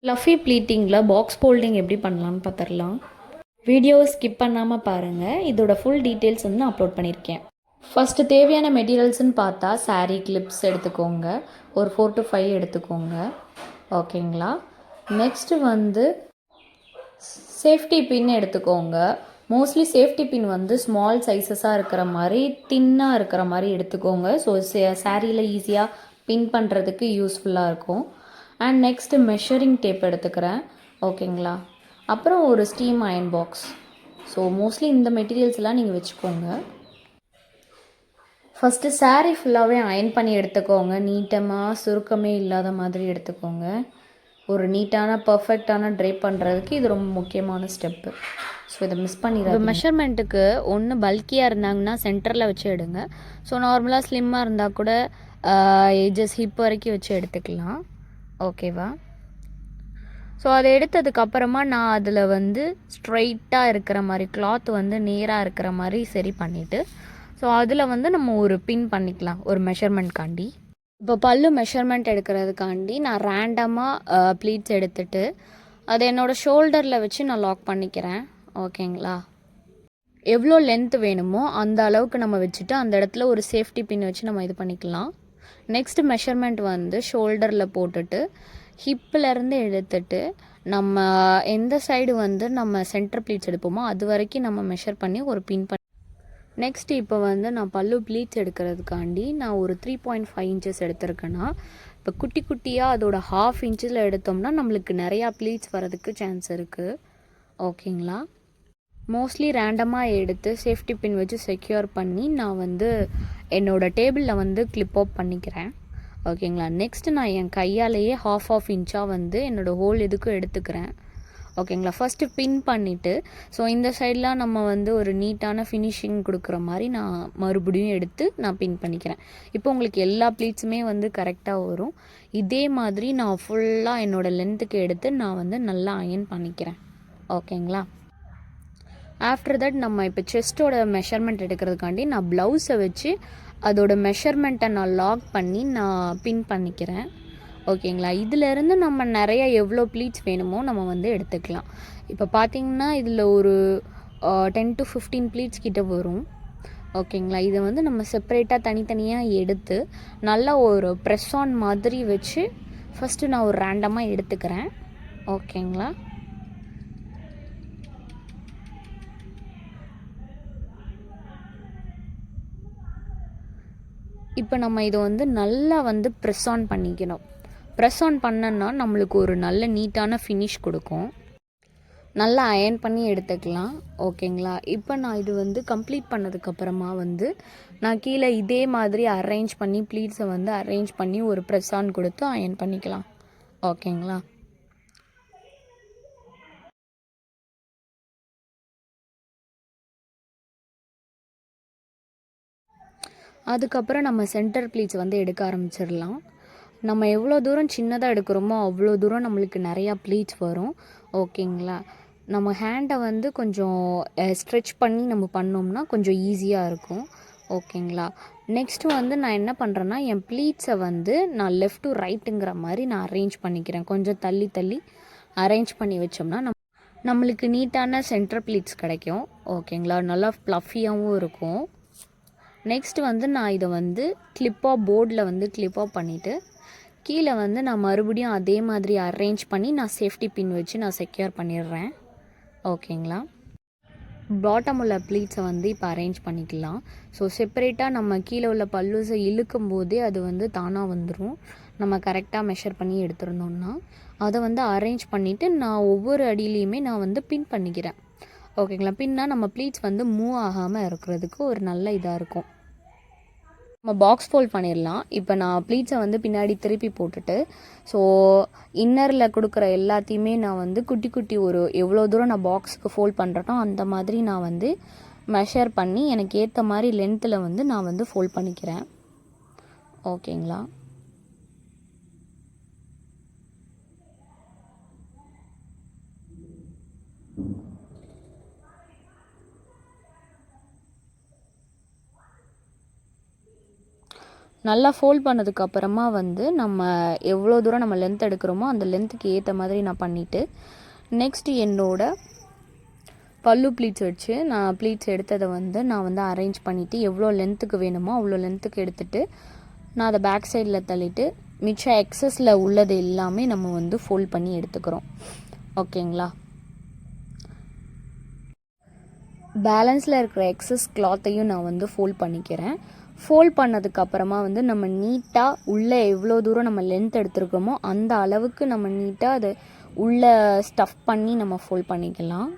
Fluffy ப்ளீட்டிங்கில் box folding எப்படி பண்ணலான்னு பார்த்துடலாம். வீடியோவை ஸ்கிப் பண்ணாமல் பாருங்கள். இதோட ஃபுல் டீட்டெயில்ஸ் வந்து நான் அப்லோட் பண்ணியிருக்கேன். ஃபஸ்ட்டு தேவையான மெட்டீரியல்ஸ்னு பார்த்தா சாரீ கிளிப்ஸ் எடுத்துக்கோங்க. ஒரு 4 to 5 எடுத்துக்கோங்க. ஓகேங்களா. நெக்ஸ்ட்டு வந்து சேஃப்டி பின் எடுத்துக்கோங்க. மோஸ்ட்லி சேஃப்டி பின் வந்து ஸ்மால் சைஸஸாக இருக்கிற மாதிரி தின்னாக இருக்கிற மாதிரி எடுத்துக்கோங்க. ஸோ சாரியில் ஈஸியாக பின் பண்ணுறதுக்கு யூஸ்ஃபுல்லாக இருக்கும். அண்ட் நெக்ஸ்ட்டு மெஷரிங் டேப் எடுத்துக்கிறேன். ஓகேங்களா. அப்புறம் ஒரு steam iron box. So mostly இந்த மெட்டீரியல்ஸ்லாம் நீங்கள் வச்சுக்கோங்க. ஃபஸ்ட்டு சாரீ ஃபுல்லாகவே அயன் பண்ணி எடுத்துக்கோங்க. நீட்டமாக சுருக்கமே இல்லாத மாதிரி எடுத்துக்கோங்க. ஒரு நீட்டான பர்ஃபெக்டான ட்ரைப் பண்ணுறதுக்கு இது ரொம்ப முக்கியமான ஸ்டெப்பு. ஸோ இதை மிஸ் பண்ணிடுறோம். மெஷர்மெண்ட்டுக்கு ஒன்று பல்கியாக இருந்தாங்கன்னா சென்டரில் வச்சு எடுங்க. ஸோ நார்மலாக ஸ்லிம்மாக இருந்தால் கூட ஏஜஸ் ஹிப் வரைக்கும் வச்சு எடுத்துக்கலாம். ஓகேவா. ஸோ அதை எடுத்ததுக்கப்புறமா நான் அதில் வந்து ஸ்ட்ரைட்டாக இருக்கிற மாதிரி கிளாத் வந்து நேராக இருக்கிற மாதிரி சரி பண்ணிவிட்டு ஸோ அதில் வந்து நம்ம ஒரு பின் பண்ணிக்கலாம் ஒரு மெஷர்மெண்ட்காண்டி. இப்போ பல்லு மெஷர்மெண்ட் எடுக்கிறதுக்காண்டி நான் ரேண்டமாக ப்ளீட்ஸ் எடுத்துகிட்டு அதை என்னோடய ஷோல்டரில் வச்சு நான் லாக் பண்ணிக்கிறேன். ஓகேங்களா. எவ்வளோ லென்த் வேணுமோ அந்த அளவுக்கு நம்ம வச்சுட்டு அந்த இடத்துல ஒரு சேஃப்டி பின் வச்சு நம்ம இது பண்ணிக்கலாம். நெக்ஸ்ட் மெஷர்மெண்ட் வந்து ஷோல்டரில் போட்டுட்டு ஹிப்பிலேருந்து எடுத்துட்டு நம்ம எந்த சைடு வந்து நம்ம சென்டர் ப்ளீட்ஸ் எடுப்போமோ அது வரைக்கும் நம்ம மெஷர் பண்ணி ஒரு பின் பண்ணி நெக்ஸ்ட் இப்போ வந்து நான் பல்லு ப்ளீட்ஸ் எடுக்கிறதுக்காண்டி நான் ஒரு 3.5 இன்ச்சஸ் எடுத்திருக்கேன்னா இப்போ குட்டி குட்டியாக அதோட 1/2 இன்ச்சில் எடுத்தோம்னா நம்மளுக்கு நிறையா ப்ளீட்ஸ் வரதுக்கு சான்ஸ் இருக்குது. ஓகேங்களா. மோஸ்ட்லி ரேண்டமாக எடுத்து சேஃப்டி பின் வச்சு செக்யூர் பண்ணி நான் வந்து என்னோடய டேபிளில் வந்து கிளிப் ஆஃப் பண்ணிக்கிறேன். ஓகேங்களா. நெக்ஸ்ட்டு நான் என் கையாலேயே 1/2 இன்ச்சாக வந்து என்னோடய ஹோல் இதுக்கும் எடுத்துக்கிறேன். ஓகேங்களா. ஃபஸ்ட்டு பின் பண்ணிவிட்டு ஸோ இந்த சைட்லாம் நம்ம வந்து ஒரு நீட்டான ஃபினிஷிங் கொடுக்குற மாதிரி நான் மறுபடியும் எடுத்து நான் பின் பண்ணிக்கிறேன். இப்போ உங்களுக்கு எல்லா ப்ளீட்ஸுமே வந்து கரெக்டாக வரும். இதே மாதிரி நான் ஃபுல்லாக என்னோடய லென்த்துக்கு எடுத்து நான் வந்து நல்லா அயன் பண்ணிக்கிறேன். ஓகேங்களா. ஆஃப்டர் தட் நம்ம இப்போ செஸ்ட்டோட மெஷர்மெண்ட் எடுக்கிறதுக்காண்டி நான் ப்ளவுஸை வச்சு அதோட மெஷர்மெண்ட்டை நான் லாக் பண்ணி நான் பின் பண்ணிக்கிறேன். ஓகேங்களா. இதிலேருந்து நம்ம நிறைய எவ்வளோ ப்ளீட்ஸ் வேணுமோ நம்ம வந்து எடுத்துக்கலாம். இப்போ பார்த்திங்கன்னா இதில் ஒரு 10 to 15 ப்ளீட்ஸ் கிட்ட வரும். ஓகேங்களா. இதை வந்து நம்ம செப்பரேட்டாக தனித்தனியாக எடுத்து நல்லா ஒரு ப்ரெஸ் ஆன் மாதிரி வச்சு ஃபஸ்ட்டு நான் ஒரு ரேண்டமாக எடுத்துக்கிறேன். ஓகேங்களா. இப்போ நம்ம இதை வந்து நல்லா வந்து ப்ரெஸ் ஆன் பண்ணிக்கணும். ப்ரெஸ் ஆன் பண்ணோன்னா நம்மளுக்கு ஒரு நல்ல நீட்டான ஃபினிஷ் கொடுக்கும். நல்லா அயன் பண்ணி எடுத்துக்கலாம். ஓகேங்களா. இப்போ நான் இது வந்து கம்ப்ளீட் பண்ணதுக்கப்புறமா வந்து நான் கீழே இதே மாதிரி அரேஞ்ச் பண்ணி ப்ளீட்ஸை வந்து அரேஞ்ச் பண்ணி ஒரு ப்ரெஸ் ஆன் கொடுத்து அயன் பண்ணிக்கலாம். ஓகேங்களா. அதுக்கப்புறம் நம்ம சென்டர் ப்ளீட்ஸ் வந்து எடுக்க ஆரம்பிச்சிடலாம். நம்ம எவ்வளோ தூரம் சின்னதாக எடுக்கிறோமோ அவ்வளோ தூரம் நம்மளுக்கு நிறையா ப்ளீட்ஸ் வரும். ஓகேங்களா. நம்ம ஹேண்டை வந்து கொஞ்சம் ஸ்ட்ரெச் பண்ணி நம்ம பண்ணோம்னா கொஞ்சம் ஈஸியாக இருக்கும். ஓகேங்களா. நெக்ஸ்ட்டு வந்து நான் என்ன பண்ணுறேன்னா என் ப்ளீட்ஸை வந்து நான் லெஃப்ட் டு ரைட்டுங்கிற மாதிரி நான் அரேஞ்ச் பண்ணிக்கிறேன். கொஞ்சம் தள்ளி தள்ளி அரேஞ்ச் பண்ணி வச்சோம்னா நம்மளுக்கு நீட்டான சென்டர் ப்ளீட்ஸ் கிடைக்கும். ஓகேங்களா. நல்லா ஃப்ளஃபியாகவும் இருக்கும். நெக்ஸ்ட் வந்து நான் இதை வந்து கிளிப்பாக போர்டில் வந்து கிளிப்பாக பண்ணிவிட்டு கீழே வந்து நான் மறுபடியும் அதே மாதிரி அரேஞ்ச் பண்ணி நான் சேஃப்டி பின் வச்சு நான் செக்யூர் பண்ணிடுறேன். ஓகேங்களா. பாட்டம் உள்ள ப்ளீட்ஸை வந்து இப்போ அரேஞ்ச் பண்ணிக்கலாம். ஸோ செப்பரேட்டாக நம்ம கீழே உள்ள பல்லூஸை இழுக்கும் போதே அது வந்து தானாக வந்துடும். நம்ம கரெக்டாக மெஷர் பண்ணி எடுத்துருந்தோம்னா அதை வந்து அரேஞ்ச் பண்ணிவிட்டு நான் ஒவ்வொரு அடியிலையுமே நான் வந்து பின் பண்ணிக்கிறேன். ஓகேங்களா. பின்னா நம்ம ப்ளீட்ஸ் வந்து மூவ் ஆகாமல் இருக்கிறதுக்கு ஒரு நல்ல இதாக இருக்கும். நம்ம பாக்ஸ் ஃபோல்ட் பண்ணிடலாம். இப்போ நான் ப்ளீட்ஸை வந்து பின்னாடி திருப்பி போட்டுட்டு ஸோ இன்னரில் கொடுக்குற எல்லாத்தையுமே நான் வந்து குட்டி குட்டி ஒரு எவ்வளோ தூரம் நான் பாக்ஸுக்கு ஃபோல்ட் பண்ணுறேனோ அந்த மாதிரி நான் வந்து மெஷர் பண்ணி எனக்கு ஏற்ற மாதிரி லென்த்தில் வந்து நான் வந்து ஃபோல்ட் பண்ணிக்கிறேன். ஓகேங்களா. நல்லா ஃபோல்ட் பண்ணதுக்கப்புறமா வந்து நம்ம எவ்வளோ தூரம் நம்ம லென்த் எடுக்கிறோமோ அந்த லென்த்துக்கு ஏற்ற மாதிரி நான் பண்ணிவிட்டு நெக்ஸ்ட்டு என்னோட பல்லு ப்ளீட்ஸ் வச்சு நான் ப்ளீட்ஸ் எடுத்ததை வந்து நான் வந்து அரேஞ்ச் பண்ணிவிட்டு எவ்வளோ லென்த்துக்கு வேணுமோ அவ்வளோ லென்த்துக்கு எடுத்துகிட்டு நான் அதை பேக் சைடில் தள்ளிட்டு மிச்சம் எக்ஸஸில் உள்ளது எல்லாமே நம்ம வந்து ஃபோல்ட் பண்ணி எடுத்துக்கிறோம். ஓகேங்களா? பேலன்ஸில் இருக்கிற எக்ஸஸ் கிளாத்தையும் நான் வந்து ஃபோல்ட் பண்ணிக்கிறேன். ஃபோல்ட் பண்ணதுக்கப்புறமா வந்து நம்ம நீட்டாக உள்ளே எவ்வளோ தூரம் நம்ம லென்த் எடுத்துருக்கோமோ அந்த அளவுக்கு நம்ம நீட்டாக அதை உள்ளே ஸ்டஃப் பண்ணி நம்ம ஃபோல்ட் பண்ணிக்கலாம்.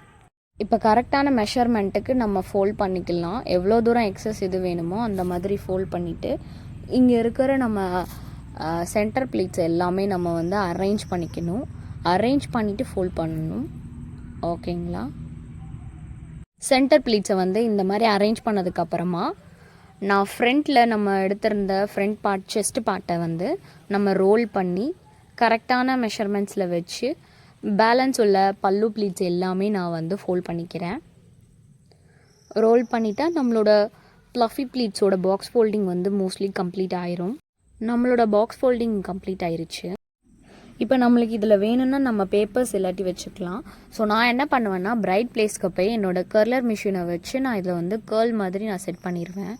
இப்போ கரெக்டான மெஷர்மெண்ட்டுக்கு நம்ம ஃபோல்ட் பண்ணிக்கலாம். எவ்வளோ தூரம் எக்ஸஸ் இது வேணுமோ அந்த மாதிரி ஃபோல்ட் பண்ணிவிட்டு இங்கே இருக்கிற நம்ம சென்டர் ப்ளீட்ஸ் எல்லாமே நம்ம வந்து அரேஞ்ச் பண்ணிக்கணும். அரேஞ்ச் பண்ணிவிட்டு ஃபோல்ட் பண்ணணும். ஓகேங்களா? சென்டர் ப்ளீட்ஸை வந்து இந்த மாதிரி அரேஞ்ச் பண்ணதுக்கப்புறமா நான் ஃப்ரண்ட்டில் நம்ம எடுத்திருந்த ஃப்ரண்ட் பார்ட் செஸ்ட் பார்ட்டை வந்து நம்ம ரோல் பண்ணி கரெக்டான மெஷர்மெண்ட்ஸில் வச்சு பேலன்ஸ் உள்ள பல்லு ப்ளீட்ஸ் எல்லாமே நான் வந்து ஃபோல்ட் பண்ணிக்கிறேன். ரோல் பண்ணிட்டா நம்மளோட ப்ளஃபி ப்ளீட்ஸோட பாக்ஸ் ஃபோல்டிங் வந்து மோஸ்ட்லி கம்ப்ளீட் ஆயிரும். நம்மளோட பாக்ஸ் ஃபோல்டிங் கம்ப்ளீட் ஆயிருச்சு. இப்போ நம்மளுக்கு இதில் வேணும்னா நம்ம பேப்பர்ஸ் இல்லாட்டி வச்சுக்கலாம். ஸோ நான் என்ன பண்ணுவேன்னா பிரைட் பிளேஸ்க்கு போய் என்னோடய கர்லர் மிஷினை வச்சு நான் இதில் வந்து கேர்ள் மாதிரி நான் செட் பண்ணிடுவேன்.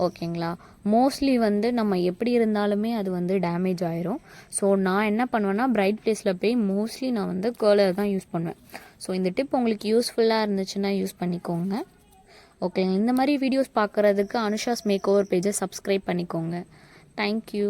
ஓகேங்களா? மோஸ்ட்லி வந்து நம்ம எப்படி இருந்தாலுமே அது வந்து டேமேஜ் ஆயிரும். ஸோ நான் என்ன பண்ணுவேன்னா பிரைட் பிளேஸில் போய் மோஸ்ட்லி நான் வந்து கர்லர் தான் யூஸ் பண்ணுவேன். ஸோ இந்த டிப் உங்களுக்கு யூஸ்ஃபுல்லாக இருந்துச்சுன்னா யூஸ் பண்ணிக்கோங்க. ஓகேங்க. இந்த மாதிரி வீடியோஸ் பார்க்குறதுக்கு அனுஷாஸ் மேக் ஓவர் பேஜை சப்ஸ்கிரைப் பண்ணிக்கோங்க. தேங்க்யூ.